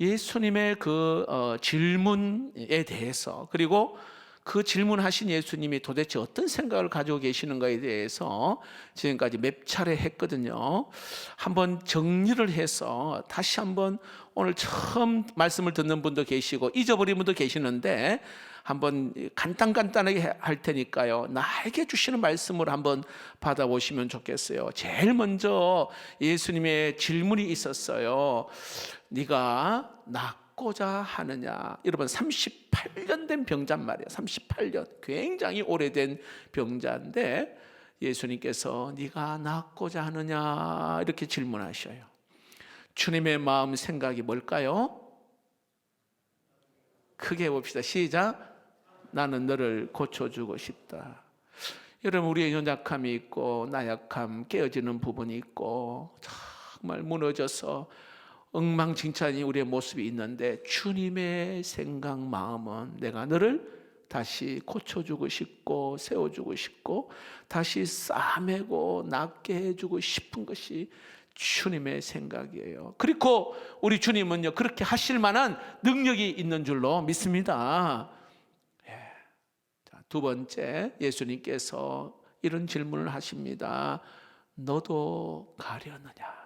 예수님의 그 질문에 대해서, 그리고 그 질문하신 예수님이 도대체 어떤 생각을 가지고 계시는가에 대해서 지금까지 몇 차례 했거든요. 한번 정리를 해서 다시 한번, 오늘 처음 말씀을 듣는 분도 계시고 잊어버린 분도 계시는데, 한번 간단하게 할 테니까요, 나에게 주시는 말씀을 한번 받아보시면 좋겠어요. 제일 먼저 예수님의 질문이 있었어요. 네가 낫고자 하느냐. 여러분, 38년 된 병자란 말이에요. 38년, 굉장히 오래된 병자인데 예수님께서 네가 낫고자 하느냐 이렇게 질문하셔요. 주님의 마음 생각이 뭘까요? 크게 해봅시다. 시작. 나는 너를 고쳐주고 싶다. 여러분, 우리의 연약함이 있고 나약함, 깨어지는 부분이 있고 정말 무너져서 엉망진창이 우리의 모습이 있는데, 주님의 생각, 마음은 내가 너를 다시 고쳐주고 싶고 세워주고 싶고 다시 싸매고 낫게 해주고 싶은 것이 주님의 생각이에요. 그리고 우리 주님은요, 그렇게 하실 만한 능력이 있는 줄로 믿습니다. 두 번째, 예수님께서 이런 질문을 하십니다. 너도 가려느냐?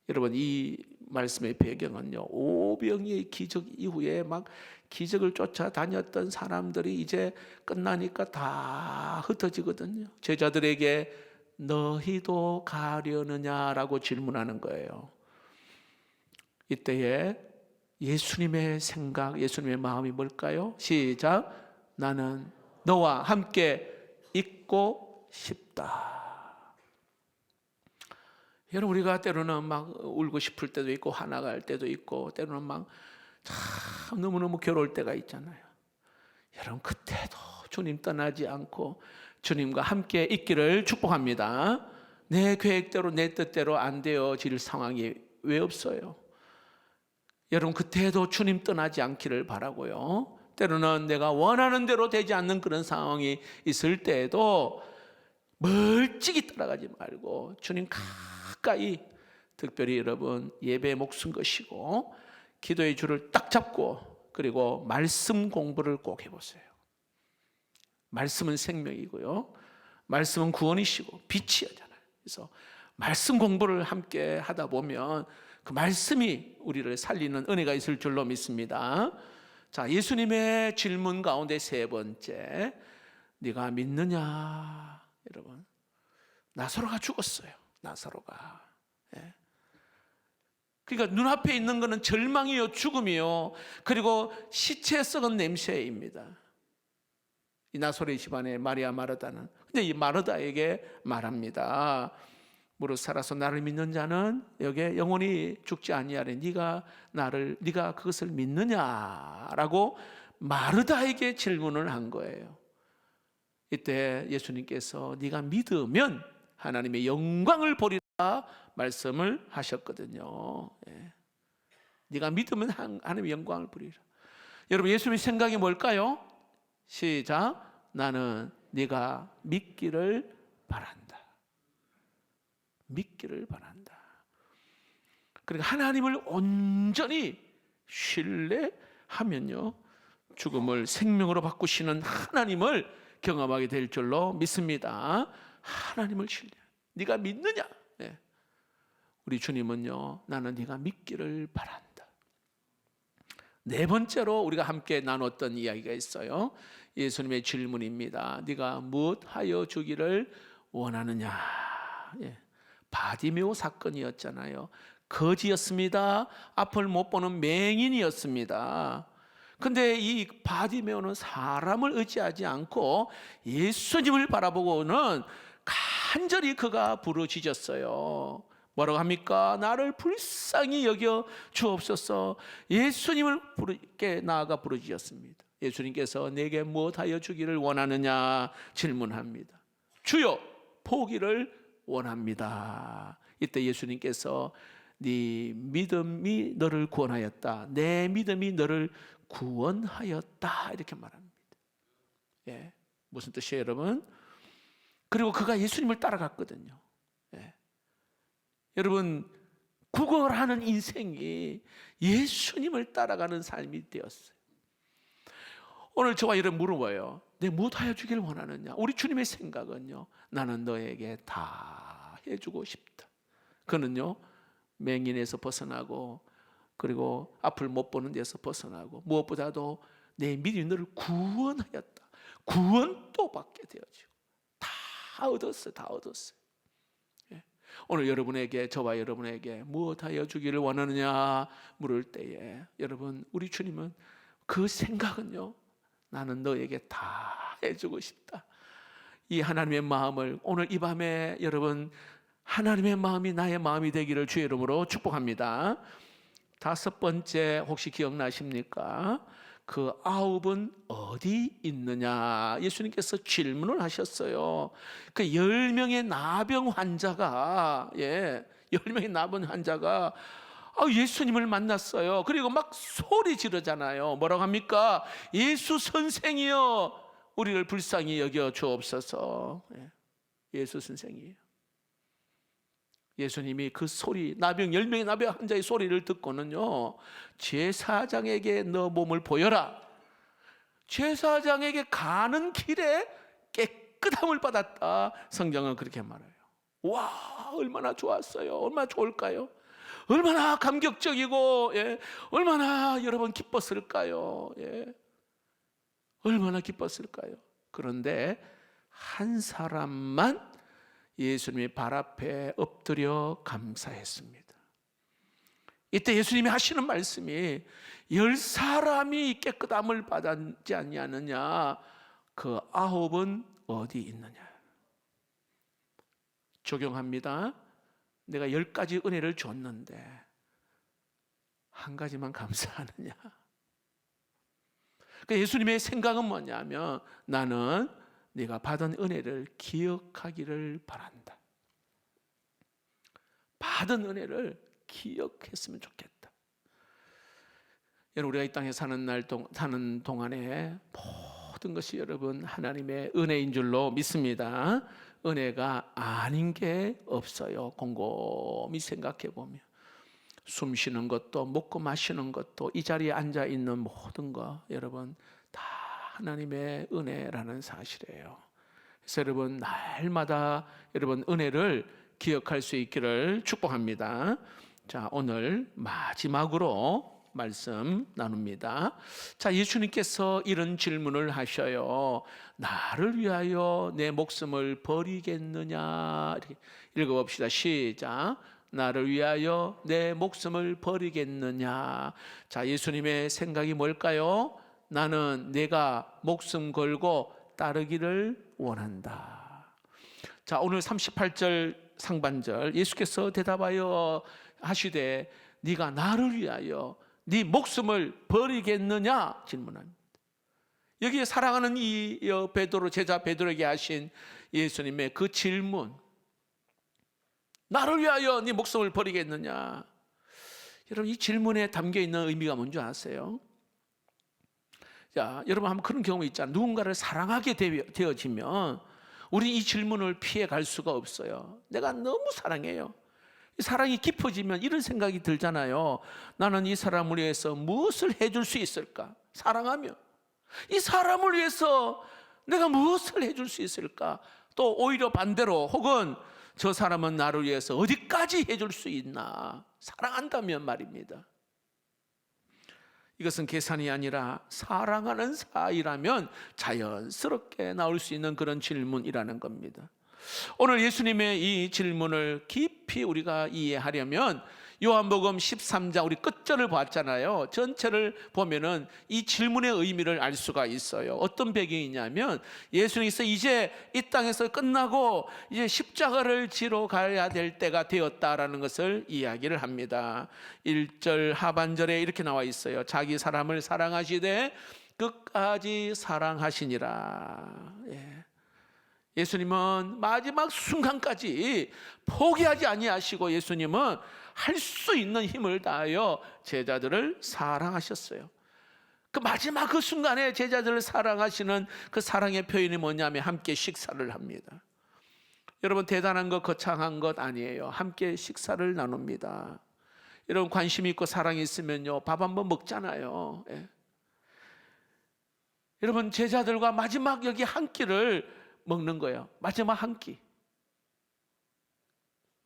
여러분, 이 말씀의 배경은요, 오병이의 기적 이후에 막 기적을 쫓아다녔던 사람들이 이제 끝나니까 다 흩어지거든요. 제자들에게 너희도 가려느냐라고 질문하는 거예요. 이때에 예수님의 생각, 예수님의 마음이 뭘까요? 시작. 나는 너와 함께 있고 싶다. 여러분, 우리가 때로는 막 울고 싶을 때도 있고 화나갈 때도 있고 때로는 막 참 너무너무 괴로울 때가 있잖아요. 여러분, 그때도 주님 떠나지 않고 주님과 함께 있기를 축복합니다. 내 계획대로 내 뜻대로 안 되어질 상황이 왜 없어요? 여러분, 그때도 주님 떠나지 않기를 바라고요. 때로는 내가 원하는 대로 되지 않는 그런 상황이 있을 때에도 멀찍이 따라가지 말고 주님 가까이, 특별히 여러분 예배에 목숨 것이고 기도의 줄을 딱 잡고, 그리고 말씀 공부를 꼭 해보세요. 말씀은 생명이고요, 말씀은 구원이시고 빛이잖아요. 그래서 말씀 공부를 함께 하다 보면 그 말씀이 우리를 살리는 은혜가 있을 줄로 믿습니다. 자, 예수님의 질문 가운데 세 번째, 네가 믿느냐? 여러분, 나사로가 죽었어요. 나사로가. 그러니까 눈앞에 있는 것은 절망이요, 죽음이요, 그리고 시체 썩은 냄새입니다. 이 나사로의 집안의 마리아 마르다는, 근데 이 마르다에게 말합니다. 무릇 살아서 나를 믿는 자는 여기에 영원히 죽지 아니하리. 네가 그것을 믿느냐라고 마르다에게 질문을 한 거예요. 이때 예수님께서 네가 믿으면 하나님의 영광을 보리라 말씀을 하셨거든요. 네가 믿으면 하나님의 영광을 보리라. 여러분, 예수님의 생각이 뭘까요? 시작. 나는 네가 믿기를 바란다. 믿기를 바란다. 그러니까 하나님을 온전히 신뢰하면요, 죽음을 생명으로 바꾸시는 하나님을 경험하게 될 줄로 믿습니다. 하나님을 신뢰. 네가 믿느냐? 우리 주님은요, 나는 네가 믿기를 바란다. 네 번째로 우리가 함께 나눴던 이야기가 있어요. 예수님의 질문입니다. 네가 무엇하여 주기를 원하느냐? 바디메오 사건이었잖아요. 거지였습니다. 앞을 못 보는 맹인이었습니다. 근데 이 바디메오는 사람을 의지하지 않고 예수님을 바라보고는 간절히 그가 부르짖었어요. 뭐라고 합니까? 나를 불쌍히 여겨 주옵소서. 예수님을 나아가 부르짖었습니다. 예수님께서 내게 무엇하여 주기를 원하느냐 질문합니다. 주여, 보기를 원합니다. 이때 예수님께서 네 믿음이 너를 구원하였다. 내 믿음이 너를 구원하였다. 이렇게 말합니다. 무슨 뜻이에요, 여러분? 그리고 그가 예수님을 따라갔거든요. 여러분, 구걸하는 인생이 예수님을 따라가는 삶이 되었어요. 오늘 저와 여러분 물어봐요. 내 무엇하여 주기를 원하느냐? 우리 주님의 생각은요, 나는 너에게 다 해주고 싶다. 그는요, 맹인에서 벗어나고, 그리고 앞을 못 보는 데서 벗어나고, 무엇보다도 내 믿음이 너를 구원하였다. 구원도 받게 되어지고 다 얻었어요. 다 얻었어요. 예. 오늘 여러분에게, 저와 여러분에게 무엇하여 주기를 원하느냐 물을 때에, 여러분, 우리 주님은 그 생각은요, 나는 너에게 다 해주고 싶다. 이 하나님의 마음을 오늘 이 밤에 여러분, 하나님의 마음이 나의 마음이 되기를 주의 이름으로 축복합니다. 다섯 번째, 혹시 기억나십니까? 그 아홉은 어디 있느냐? 예수님께서 질문을 하셨어요. 그 10명의 나병 환자가, 10명의 나병 환자가 예수님을 만났어요. 그리고 막 소리 지르잖아요. 뭐라고 합니까? 예수 선생이여, 우리를 불쌍히 여겨 주옵소서. 예수 선생이에요. 예수님이 그 소리, 나병 10명의 나병 환자의 소리를 듣고는요, 제사장에게 너 몸을 보여라. 제사장에게 가는 길에 깨끗함을 받았다. 성경은 그렇게 말해요. 와, 얼마나 좋았어요. 얼마나 좋을까요? 얼마나 감격적이고, 얼마나 여러분 기뻤을까요? 얼마나 기뻤을까요? 그런데 한 사람만 예수님의 발 앞에 엎드려 감사했습니다. 이때 예수님이 하시는 말씀이 10사람이 깨끗함을 받지 않냐느냐, 그 9은 어디 있느냐. 적용합니다. 내가 10가지 은혜를 줬는데 한 가지만 감사하느냐. 그러니까 예수님의 생각은 뭐냐면, 나는 네가 받은 은혜를 기억하기를 바란다. 받은 은혜를 기억했으면 좋겠다. 여러분, 우리가 이 땅에 사는 동안에 모든 것이 여러분 하나님의 은혜인 줄로 믿습니다. 은혜가 아닌 게 없어요. 곰곰이 생각해 보면 숨 쉬는 것도, 먹고 마시는 것도, 이 자리에 앉아 있는 모든 것, 여러분 다 하나님의 은혜라는 사실이에요. 그래서 여러분, 날마다 여러분 은혜를 기억할 수 있기를 축복합니다. 자, 오늘 마지막으로 말씀 나눕니다. 자, 예수님께서 이런 질문을 하셔요. 나를 위하여 내 목숨을 버리겠느냐? 이렇게 읽어봅시다. 시작. 나를 위하여 내 목숨을 버리겠느냐? 자, 예수님의 생각이 뭘까요? 나는 내가 목숨 걸고 따르기를 원한다. 자, 오늘 38절 상반절, 예수께서 대답하여 하시되 네가 나를 위하여 네 목숨을 버리겠느냐 질문합니다. 여기에 사랑하는 이 베드로, 제자 베드로에게 하신 예수님의 그 질문, 나를 위하여 네 목숨을 버리겠느냐. 여러분, 이 질문에 담겨 있는 의미가 뭔지 아세요? 자, 여러분 한번 그런 경우 있잖아요. 누군가를 사랑하게 되어지면 우리 이 질문을 피해 갈 수가 없어요. 내가 너무 사랑해요. 사랑이 깊어지면 이런 생각이 들잖아요. 나는 이 사람을 위해서 무엇을 해줄 수 있을까? 사랑하면 이 사람을 위해서 내가 무엇을 해줄 수 있을까? 또 오히려 반대로, 혹은 저 사람은 나를 위해서 어디까지 해줄 수 있나? 사랑한다면 말입니다. 이것은 계산이 아니라 사랑하는 사이라면 자연스럽게 나올 수 있는 그런 질문이라는 겁니다. 오늘 예수님의 이 질문을 깊이 우리가 이해하려면 요한복음 13장 우리 끝절을 봤잖아요. 전체를 보면은 이 질문의 의미를 알 수가 있어요. 어떤 배경이냐면, 예수님께서 이제 이 땅에서 끝나고 이제 십자가를 지러 가야 될 때가 되었다라는 것을 이야기를 합니다. 1절 하반절에 이렇게 나와 있어요. 자기 사람을 사랑하시되 끝까지 사랑하시니라. 예수님은 마지막 순간까지 포기하지 아니하시고, 예수님은 할 수 있는 힘을 다하여 제자들을 사랑하셨어요. 그 마지막 그 순간에 제자들을 사랑하시는 그 사랑의 표현이 뭐냐면 함께 식사를 합니다. 여러분, 대단한 것, 거창한 것 아니에요. 함께 식사를 나눕니다. 여러분 관심이 있고 사랑이 있으면요 밥 한번 먹잖아요. 예. 여러분 제자들과 마지막 여기 한 끼를 먹는 거예요. 마지막 한 끼.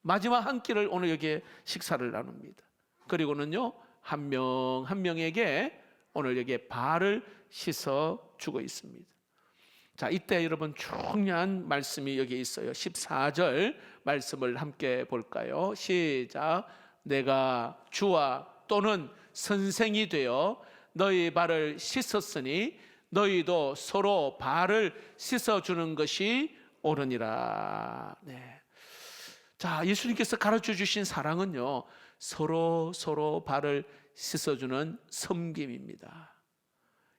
마지막 한 끼를 오늘 여기에 식사를 나눕니다. 그리고는요 한 명 한 명에게 오늘 여기에 발을 씻어 주고 있습니다. 자, 이때 여러분 중요한 말씀이 여기 있어요. 14절 말씀을 함께 볼까요? 시작. 내가 주와 또는 선생이 되어 너희 발을 씻었으니 너희도 서로 발을 씻어주는 것이 옳으니라. 네. 자, 예수님께서 가르쳐 주신 사랑은요 서로 발을 씻어주는 섬김입니다.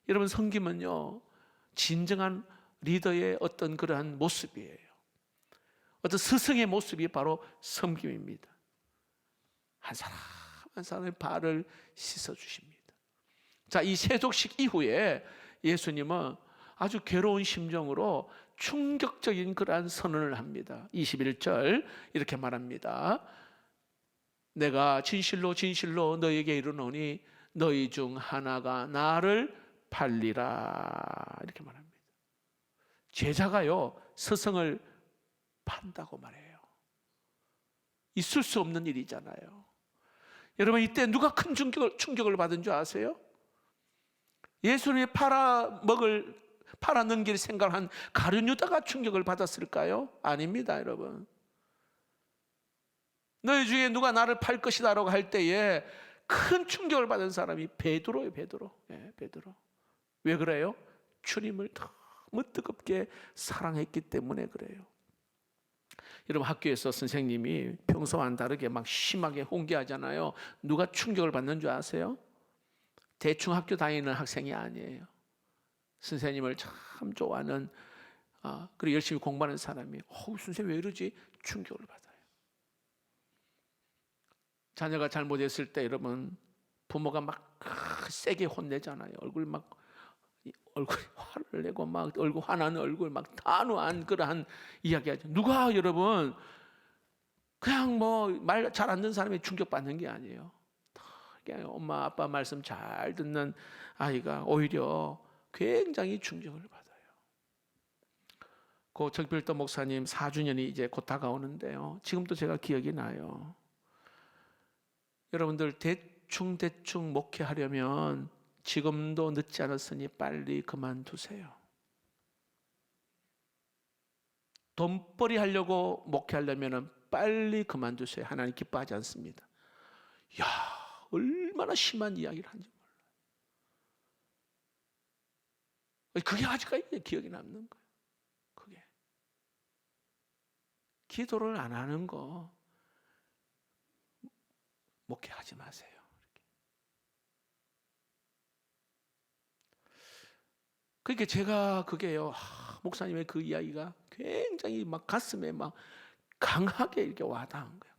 여러분 섬김은요 진정한 리더의 어떤 그러한 모습이에요. 어떤 스승의 모습이 바로 섬김입니다. 한 사람 한 사람의 발을 씻어주십니다. 자, 이 세족식 이후에 예수님은 아주 괴로운 심정으로 충격적인 그러한 선언을 합니다. 21절 이렇게 말합니다. 내가 진실로 진실로 너희에게 이르노니 너희 중 하나가 나를 팔리라. 이렇게 말합니다. 제자가요 스승을 판다고 말해요. 있을 수 없는 일이잖아요. 여러분 이때 누가 큰 충격을 받은 줄 아세요? 예수님이 팔아넘길 생각한 가룟 유다가 충격을 받았을까요? 아닙니다, 여러분. 너희 중에 누가 나를 팔 것이다라고 할 때에 큰 충격을 받은 사람이 베드로예요. 베드로. 네, 베드로. 왜 그래요? 주님을 너무 뜨겁게 사랑했기 때문에 그래요. 여러분 학교에서 선생님이 평소와는 다르게 막 심하게 홍계하잖아요. 누가 충격을 받는 줄 아세요? 대충 학교 다니는 학생이 아니에요. 선생님을 참 좋아하는 그리고 열심히 공부하는 사람이 선생님 왜 이러지? 충격을 받아요. 자녀가 잘못했을 때 여러분 부모가 막 세게 혼내잖아요. 얼굴 화를 내고 막 얼굴 화나는 얼굴 막 단호한 그러한 이야기하죠. 누가 여러분 그냥 뭐 말 잘 안 듣는 사람이 충격받는 게 아니에요. 그냥 엄마 아빠 말씀 잘 듣는 아이가 오히려 굉장히 충격을 받아요. 그 정필도 목사님 4주년이 이제 곧 다가오는데요. 지금도 제가 기억이 나요. 여러분들 대충 목회하려면 지금도 늦지 않았으니 빨리 그만두세요. 돈벌이 하려고 목회하려면 빨리 그만두세요. 하나님 기뻐하지 않습니다. 야, 얼마나 심한 이야기를 하는지 몰라요. 그게 아직까지 기억이 남는 거예요. 그게 기도를 안 하는 거 목회하지 마세요. 그러니까 제가 그게요, 목사님의 그 이야기가 굉장히 막 가슴에 막 강하게 이렇게 와닿은 거예요.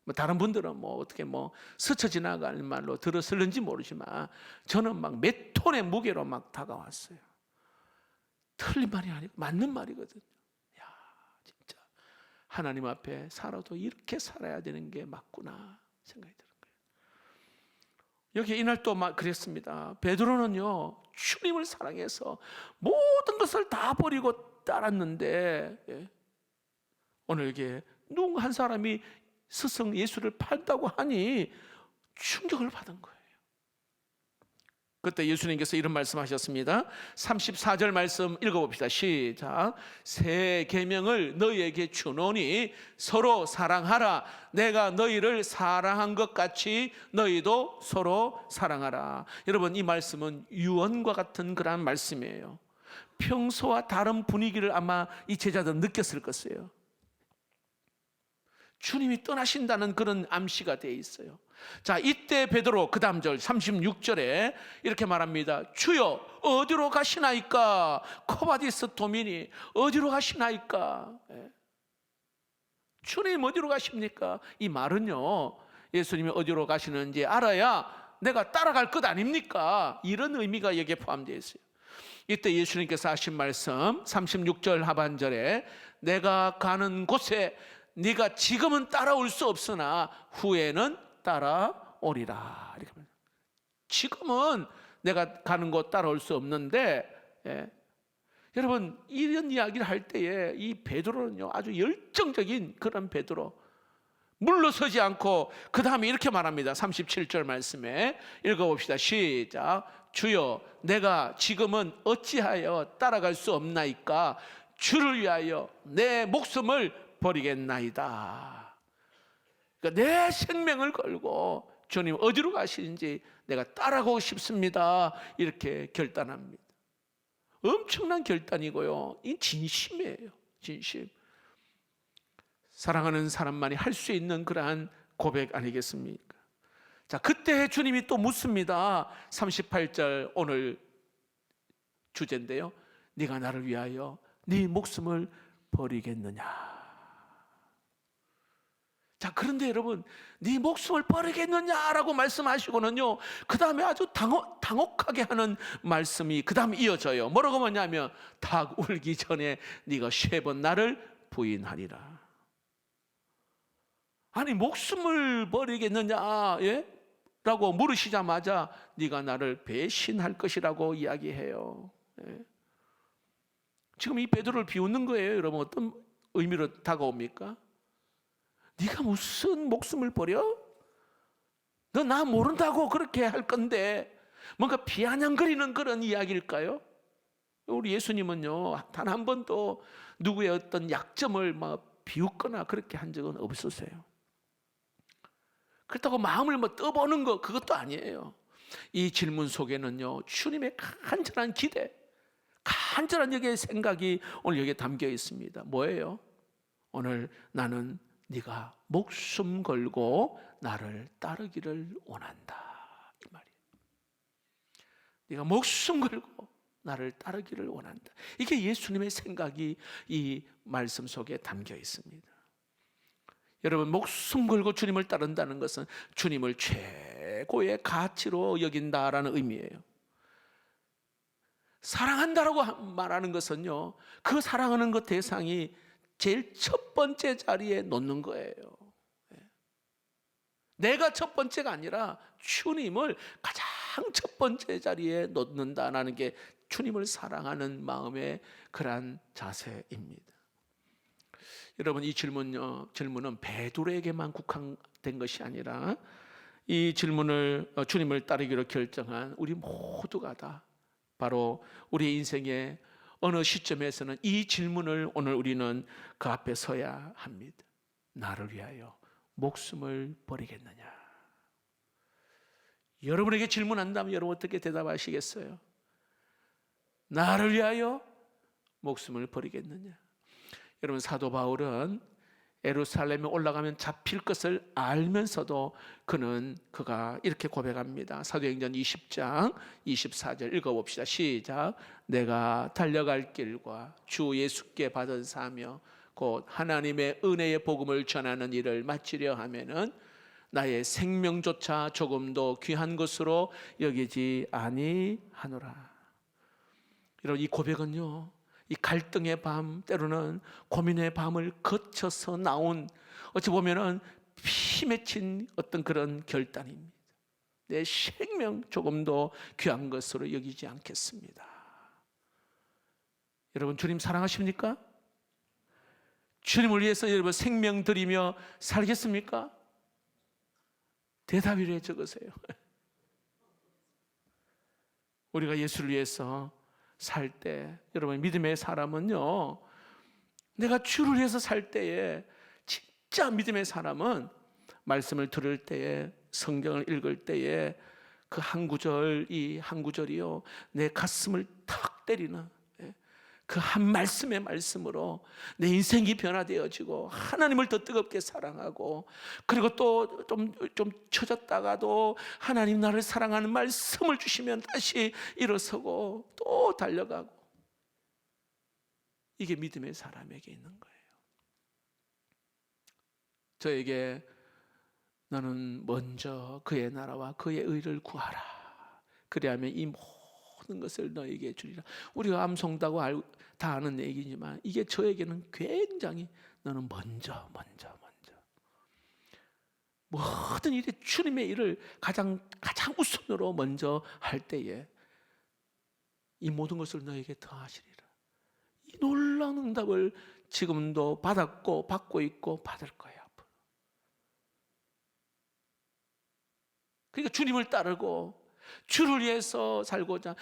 뭐 다른 분들은 뭐 어떻게 뭐 스쳐 지나가는 말로 들었을는지 모르지만 저는 막 몇 톤의 무게로 막 다가왔어요. 틀린 말이 아니고 맞는 말이거든요. 야, 진짜 하나님 앞에 살아도 이렇게 살아야 되는 게 맞구나 생각이 드는 거예요. 여기 이날 또 막 그랬습니다. 베드로는요 주님을 사랑해서 모든 것을 다 버리고 따랐는데 오늘 이게 누군가 한 사람이 스승 예수를 팔다고 하니 충격을 받은 거예요. 그때 예수님께서 이런 말씀하셨습니다. 34절 말씀 읽어봅시다. 시작. 새 계명을 너희에게 주노니 서로 사랑하라. 내가 너희를 사랑한 것 같이 너희도 서로 사랑하라. 여러분 이 말씀은 유언과 같은 그런 말씀이에요. 평소와 다른 분위기를 아마 이 제자들은 느꼈을 것이에요. 주님이 떠나신다는 그런 암시가 되어 있어요. 자, 이때 베드로 그 다음 절 36절에 이렇게 말합니다. 주여 어디로 가시나이까? 코바디스 도미니 어디로 가시나이까? 주님 어디로 가십니까? 이 말은요 예수님이 어디로 가시는지 알아야 내가 따라갈 것 아닙니까? 이런 의미가 여기에 포함되어 있어요. 이때 예수님께서 하신 말씀 36절 하반절에 내가 가는 곳에 네가 지금은 따라올 수 없으나 후에는 따라오리라. 이렇게 합니다. 지금은 내가 가는 곳 따라올 수 없는데, 여러분 이런 이야기를 할 때에 이 베드로는요 아주 열정적인 그런 베드로, 물러서지 않고 그 다음에 이렇게 말합니다. 37절 말씀에 읽어봅시다. 시작. 주여, 내가 지금은 어찌하여 따라갈 수 없나이까? 주를 위하여 내 목숨을 버리겠나이다. 그러니까 내 생명을 걸고 주님 어디로 가시는지 내가 따라가고 싶습니다. 이렇게 결단합니다. 엄청난 결단이고요, 이 진심이에요. 진심. 사랑하는 사람만이 할 수 있는 그러한 고백 아니겠습니까? 자, 그때 주님이 또 묻습니다. 38절 오늘 주제인데요. 네가 나를 위하여 네 목숨을 버리겠느냐? 자, 그런데 여러분, 네 목숨을 버리겠느냐라고 말씀하시고는요, 그 다음에 아주 당혹하게 하는 말씀이 그 다음에 이어져요. 뭐라고 하냐면 닭 울기 전에 네가 3번 나를 부인하리라. 아니, 목숨을 버리겠느냐, 라고 물으시자마자 네가 나를 배신할 것이라고 이야기해요. 지금 이 베드로를 비웃는 거예요. 여러분, 어떤 의미로 다가옵니까? 네가 무슨 목숨을 버려? 너 나 모른다고 그렇게 할 건데, 뭔가 비아냥거리는 그런 이야기일까요? 우리 예수님은요 단 한 번도 누구의 어떤 약점을 막 비웃거나 그렇게 한 적은 없으세요. 그렇다고 마음을 떠보는 거, 그것도 아니에요. 이 질문 속에는요 주님의 간절한 기대, 간절한 여기에 생각이 오늘 여기에 담겨 있습니다. 뭐예요? 오늘 나는 네가 목숨 걸고 나를 따르기를 원한다, 이 말이에요. 네가 목숨 걸고 나를 따르기를 원한다. 이게 예수님의 생각이 이 말씀 속에 담겨 있습니다. 여러분, 목숨 걸고 주님을 따른다는 것은 주님을 최고의 가치로 여긴다라는 의미예요. 사랑한다라고 말하는 것은요, 그 사랑하는 것 대상이 제일 첫 번째 자리에 놓는 거예요. 내가 첫 번째가 아니라 주님을 가장 첫 번째 자리에 놓는다라는 게 주님을 사랑하는 마음의 그러한 자세입니다. 여러분, 이 질문은 베드로에게만 국한된 것이 아니라 이 질문을 주님을 따르기로 결정한 우리 모두가 다 바로 우리 인생의 어느 시점에서는 이 질문을 오늘 우리는 그 앞에 서야 합니다. 나를 위하여 목숨을 버리겠느냐? 여러분에게 질문한다면 여러분 어떻게 대답하시겠어요? 나를 위하여 목숨을 버리겠느냐? 여러분, 사도 바울은 예루살렘에 올라가면 잡힐 것을 알면서도 그가 이렇게 고백합니다. 사도행전 20장 24절 읽어봅시다. 시작. 내가 달려갈 길과 주 예수께 받은 사며 곧 하나님의 은혜의 복음을 전하는 일을 마치려 하면은 나의 생명조차 조금도 귀한 것으로 여기지 아니하노라. 여러분, 이 고백은요, 이 갈등의 밤, 때로는 고민의 밤을 거쳐서 나온, 어찌 보면은 피 맺힌 어떤 그런 결단입니다. 내 생명 조금도 귀한 것으로 여기지 않겠습니다. 여러분, 주님 사랑하십니까? 주님을 위해서 여러분 생명 드리며 살겠습니까? 대답이래 적으세요. 우리가 예수를 위해서 살 때, 여러분, 믿음의 사람은요, 내가 주를 위해서 살 때에, 진짜 믿음의 사람은 말씀을 들을 때에, 성경을 읽을 때에 그 한 구절, 이 한 구절이요 내 가슴을 탁 때리는 그 한 말씀의 말씀으로 내 인생이 변화되어지고 하나님을 더 뜨겁게 사랑하고, 그리고 또 좀 처졌다가도 하나님 나를 사랑하는 말씀을 주시면 다시 일어서고 또 달려가고, 이게 믿음의 사람에게 있는 거예요. 저에게 너는 먼저 그의 나라와 그의 의를 구하라. 그리하면 이 모든 것을 너에게 주리라. 우리가 암송다고 다 아는 얘기지만 이게 저에게는 굉장히, 너는 먼저 모든 일에 주님의 일을 가장 우선으로 먼저 할 때에 이 모든 것을 너에게 더하시리라. 이 놀라운 응답을 지금도 받았고 받고 있고 받을 거야. 앞으로. 그러니까 주님을 따르고 주를 위해서 살고자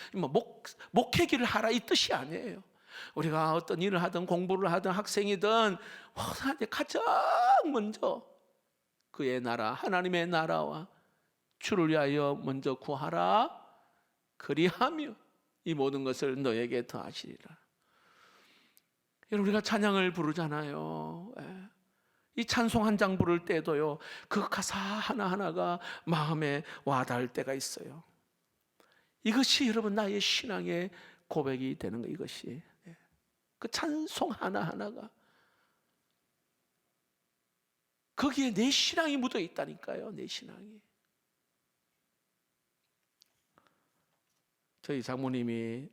목회기를 하라 이 뜻이 아니에요. 우리가 어떤 일을 하든 공부를 하든 학생이든 가장 먼저 그의 나라 하나님의 나라와 주를 위하여 먼저 구하라. 그리하며 이 모든 것을 너에게 더하시리라. 여러분 우리가 찬양을 부르잖아요. 이 찬송 한 장 부를 때도요 그 가사 하나하나가 마음에 와닿을 때가 있어요. 이것이 여러분 나의 신앙의 고백이 되는 거. 이것이 그 찬송 하나하나가 거기에 내 신앙이 묻어 있다니까요. 내 신앙이. 저희 장모님이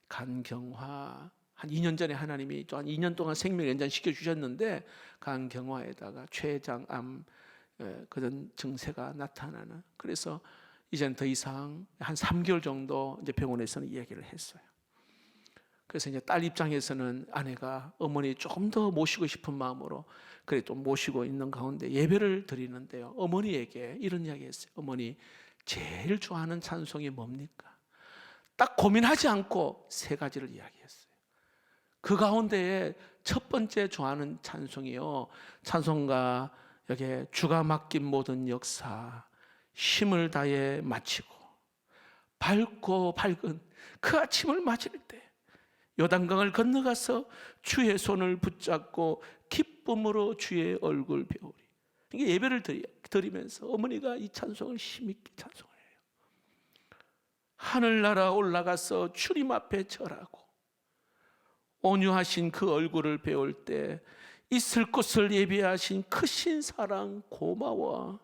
간경화 한 2년 전에 하나님이 또 한 2년 동안 생명 연장 시켜주셨는데 간경화에다가 췌장암 그런 증세가 나타나는, 그래서 이제는 더 이상 한 3개월 정도 이제 병원에서는 이야기를 했어요. 그래서 이제 딸 입장에서는 아내가 어머니 조금 더 모시고 싶은 마음으로 그래 또 모시고 있는 가운데 예배를 드리는데요, 어머니에게 이런 이야기 했어요. 어머니 제일 좋아하는 찬송이 뭡니까? 딱 고민하지 않고 3가지를 이야기했어요. 그 가운데에 첫 번째 좋아하는 찬송이요, 찬송가 여기에 주가 맡긴 모든 역사 힘을 다해 마치고 밝고 밝은 그 아침을 맞을 때 요단강을 건너가서 주의 손을 붙잡고 기쁨으로 주의 얼굴 배우리. 이게 예배를 드리면서 어머니가 이 찬송을 힘있게 찬송을 해요. 하늘나라 올라가서 주님 앞에 절하고 온유하신 그 얼굴을 배울 때 있을 곳을 예비하신 크신 사랑 고마워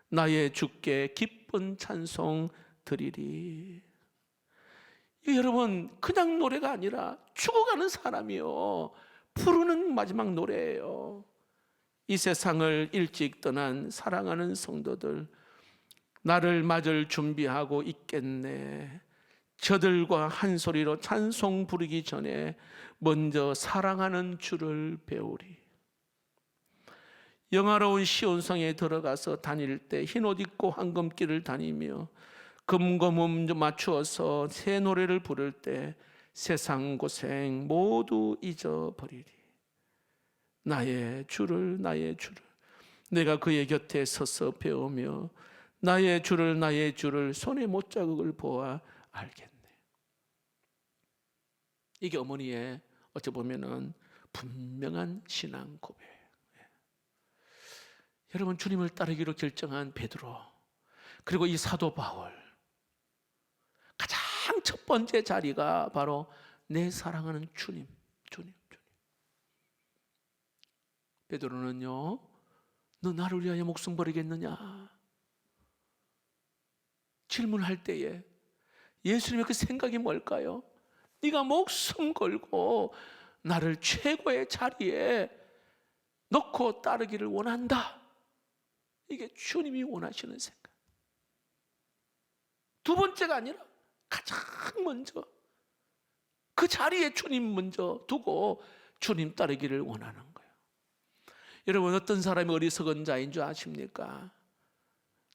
나의 주께 기쁜 찬송 드리리. 여러분 그냥 노래가 아니라 죽어가는 사람이요 부르는 마지막 노래예요. 이 세상을 일찍 떠난 사랑하는 성도들, 나를 맞을 준비하고 있겠네. 저들과 한 소리로 찬송 부르기 전에 먼저 사랑하는 주를 배우리. 영화로운 시온성에 들어가서 다닐 때 흰옷 입고 황금길을 다니며 금고음 맞추어서 새 노래를 부를 때 세상 고생 모두 잊어버리리. 나의 주를 내가 그의 곁에 서서 배우며 나의 주를 손에 못자국을 보아 알겠네. 이게 어머니의 어찌 보면은 분명한 신앙 고백. 여러분 주님을 따르기로 결정한 베드로 그리고 이 사도 바울, 가장 첫 번째 자리가 바로 내 사랑하는 주님. 베드로는요, 너 나를 위하여 목숨 버리겠느냐? 질문할 때에 예수님의 그 생각이 뭘까요? 네가 목숨 걸고 나를 최고의 자리에 놓고 따르기를 원한다. 이게 주님이 원하시는 생각. 두 번째가 아니라 가장 먼저 그 자리에 주님 먼저 두고 주님 따르기를 원하는 거예요. 여러분 어떤 사람이 어리석은 자인 줄 아십니까?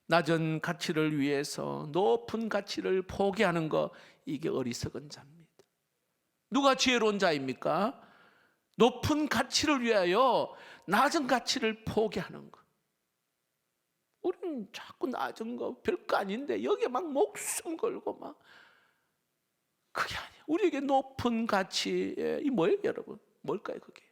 낮은 가치를 위해서 높은 가치를 포기하는 거, 이게 어리석은 자입니다. 누가 지혜로운 자입니까? 높은 가치를 위하여 낮은 가치를 포기하는 거. 우리는 자꾸 낮은 거 별거 아닌데 여기에 막 목숨 걸고 막, 그게 아니에요. 우리에게 높은 가치, 이 뭐예요 여러분? 뭘까요 그게?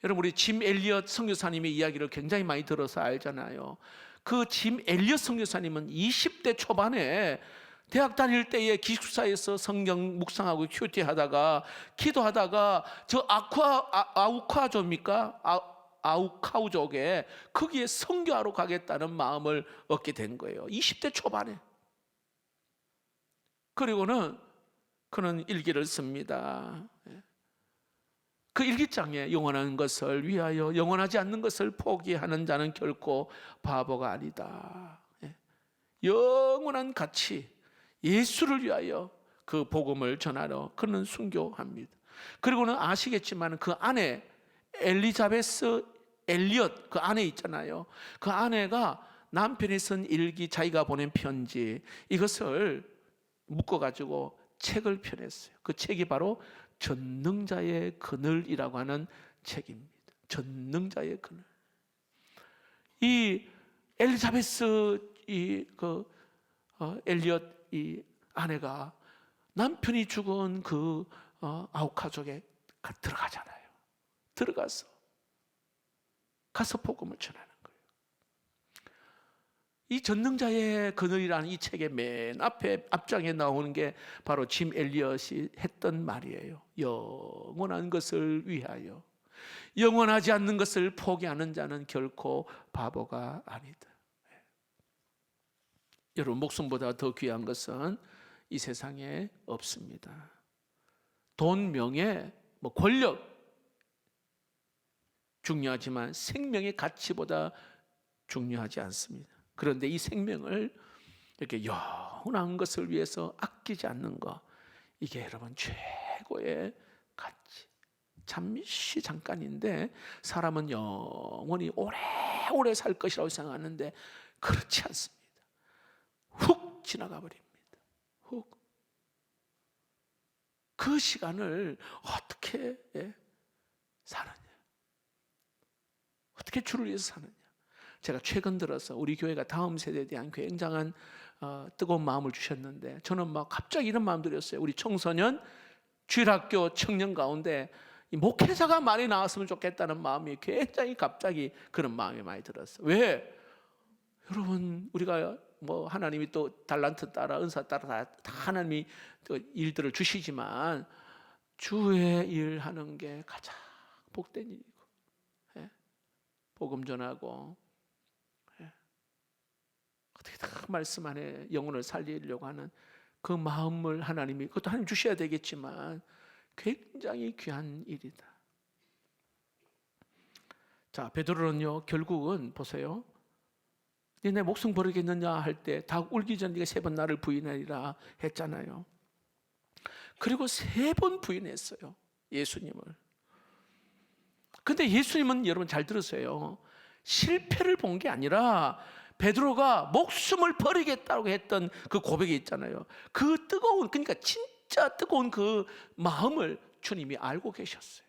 여러분 우리 짐 엘리엇 선교사님의 이야기를 굉장히 많이 들어서 알잖아요. 그 짐 엘리엇 선교사님은 20대 초반에 대학 다닐 때에 기숙사에서 성경 묵상하고 큐티하다가 기도하다가 저 아우카우족에 거기에 선교하러 가겠다는 마음을 얻게 된 거예요. 20대 초반에. 그리고는 그는 일기를 씁니다. 그 일기장에 영원한 것을 위하여 영원하지 않는 것을 포기하는 자는 결코 바보가 아니다. 영원한 가치, 예수를 위하여 그 복음을 전하러 그는 순교합니다. 그리고는 아시겠지만 그 아내 엘리자베스 엘리엇, 그 아내 있잖아요. 그 아내가 남편이 쓴 일기, 자기가 보낸 편지, 이것을 묶어가지고 책을 펴냈어요. 그 책이 바로 전능자의 그늘이라고 하는 책입니다. 전능자의 그늘. 이 엘리자베스 엘리엇 이 아내가 남편이 죽은 그 아홉 가족에 들어가잖아요. 들어가서 복음을 전하는 거예요. 이 전능자의 그늘이라는 이 책의 맨 앞장에 나오는 게 바로 짐 엘리엇이 했던 말이에요. 영원한 것을 위하여 영원하지 않는 것을 포기하는 자는 결코 바보가 아니다. 여러분, 목숨보다 더 귀한 것은 이 세상에 없습니다. 돈, 명예, 권력 중요하지만 생명의 가치보다 중요하지 않습니다. 그런데 이 생명을 이렇게 영원한 것을 위해서 아끼지 않는 것, 이게 여러분 최고의 가치. 잠시 잠깐인데 사람은 영원히 오래오래 살 것이라고 생각하는데 그렇지 않습니다. 훅 지나가 버립니다. 훅. 그 시간을 어떻게 사느냐, 어떻게 주를 위해서 사느냐. 제가 최근 들어서 우리 교회가 다음 세대에 대한 굉장한 뜨거운 마음을 주셨는데, 저는 갑자기 이런 마음 들었어요. 우리 청소년 주일학교 청년 가운데 이 목회자가 많이 나왔으면 좋겠다는 마음이 굉장히 갑자기 그런 마음이 많이 들었어요. 왜? 여러분, 우리가 하나님이 또 달란트 따라 은사 따라 다 하나님이 또 일들을 주시지만 주의 일 하는 게 가장 복된 일이고, 복음 전하고, 어떻게 다 말씀 안에 영혼을 살리려고 하는 그 마음을 하나님이, 그것도 하나님 주셔야 되겠지만 굉장히 귀한 일이다. 자, 베드로는요, 결국은 보세요. 내 목숨 버리겠느냐 할 때 닭 울기 전 네가 3번 나를 부인하리라 했잖아요. 그리고 3번 부인했어요, 예수님을. 근데 예수님은 여러분 잘 들으세요. 실패를 본 게 아니라 베드로가 목숨을 버리겠다고 했던 그 고백이 있잖아요. 그 뜨거운, 그러니까 진짜 뜨거운 그 마음을 주님이 알고 계셨어요.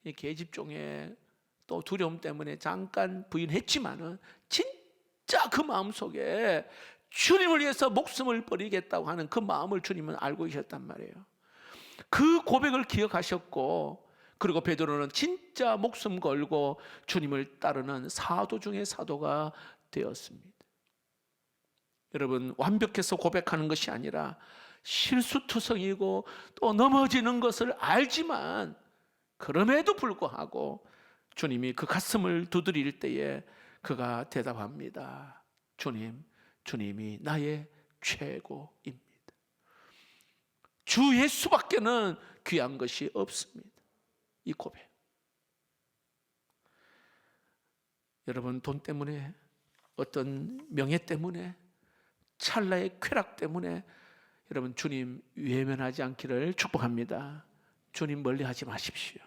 이 계집종의 또 두려움 때문에 잠깐 부인했지만은 진짜 그 마음속에 주님을 위해서 목숨을 버리겠다고 하는 그 마음을 주님은 알고 계셨단 말이에요. 그 고백을 기억하셨고, 그리고 베드로는 진짜 목숨 걸고 주님을 따르는 사도 중에 사도가 되었습니다. 여러분, 완벽해서 고백하는 것이 아니라 실수투성이고 또 넘어지는 것을 알지만 그럼에도 불구하고 주님이 그 가슴을 두드릴 때에 그가 대답합니다. 주님이 나의 최고입니다. 주 예수밖에는 귀한 것이 없습니다. 이 고백. 여러분, 돈 때문에, 어떤 명예 때문에, 찰나의 쾌락 때문에 여러분 주님 외면하지 않기를 축복합니다. 주님 멀리하지 마십시오.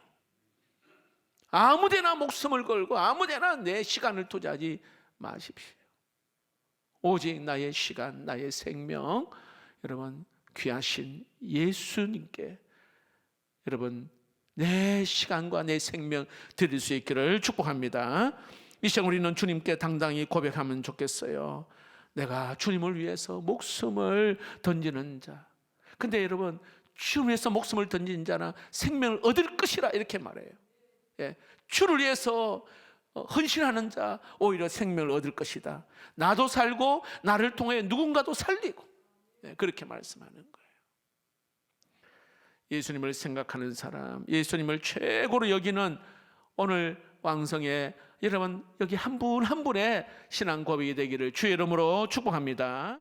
아무데나 목숨을 걸고 아무데나 내 시간을 투자하지 마십시오. 오직 나의 시간, 나의 생명, 여러분 귀하신 예수님께 여러분 내 시간과 내 생명 드릴 수 있기를 축복합니다. 이 시간 우리는 주님께 당당히 고백하면 좋겠어요. 내가 주님을 위해서 목숨을 던지는 자. 근데 여러분, 주님을 위해서 목숨을 던지는 자는 생명을 얻을 것이라 이렇게 말해요. 주를 위해서 헌신하는 자 오히려 생명을 얻을 것이다. 나도 살고 나를 통해 누군가도 살리고, 그렇게 말씀하는 거예요. 예수님을 생각하는 사람, 예수님을 최고로 여기는 오늘 왕성에 여러분 여기 한 분 한 분의 신앙 고백이 되기를 주의 이름으로 축복합니다.